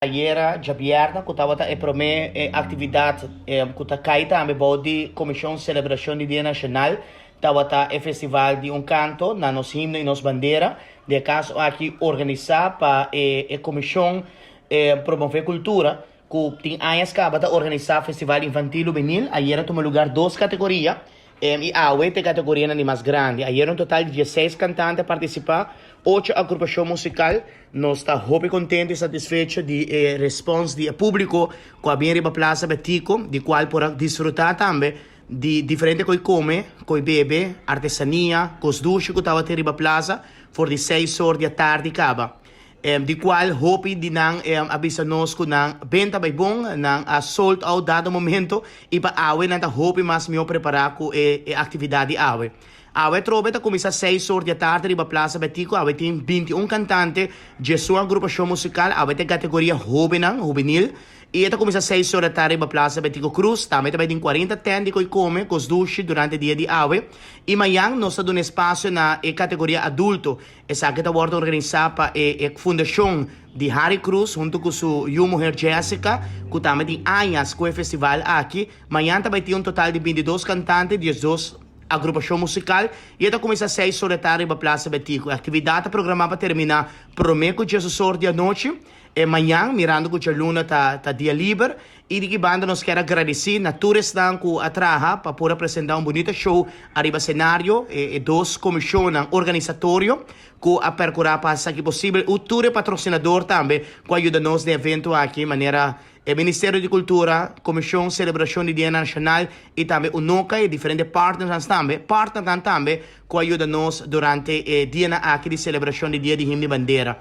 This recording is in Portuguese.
Ieri già viernes, che stava e per me attività che sta caita a bodi Comissão Celebração de Dia Nacional, stava e festival di un canto, na nos himno e nos bandeira, de caso aqui organizar para Comissão promover cultura, que tem anos que estava organizar festival infantil juvenil, ieri tomou lugar duas categorias, e a outra categoria é mais grande. Ieri um total de 16 cantantes participar, 8 agrupação musical. Nós estamos muito contentes e satisfeitos de resposta do público que vem riba Plaza Betico, de qual por desfrutar também de diferente coi come, coi bebe, artesania, cos duche que estava riba Plaza, for de 6 horas da tarde caba. Di qual hopi di nang abisa nos ko nang benta bay bong nang sold out dado momento ipa awe nang ta hopi mas mio prepara ko atividade awe. Awe trove ta começa 6 horas da tarde riba Plaza Betico, awe tem 21 cantante, de sua agrupação musical, awe tem categoria juvenil, e esta começa 6 horas da tarde riba Plaza Betico Cruz, também tem 40 tende que come, cos duche durante o dia de awe, e amanhã nós estamos um espaço na categoria adulto, essa que está sendo organizada para a Fundação de Harry Cruz, junto com sua mulher Jessica, que também tem anos com o festival aqui. Amanhã também tem um total de 22 cantantes, 12 agrupação musical, e esta começa às 6 horas da tarde na Plaza Betico. A atividade programada para terminar prometo que Jesus horas da noite, e amanhã, mirando que a luna está dia livre, e de que banda nós quer agradecer na turista que atraha para poder apresentar um bonito show arriba cenário e dois comissões organizatório que a percorrer passa que possível. O tour é patrocinador também, que ajuda nós no evento aqui, de maneira Ministério de Cultura, Comissão Celebração de Dia Nacional e também o NOCA e diferentes partners também, que ajuda nós durante o dia aqui de celebração de Dia de Himno e Bandeira.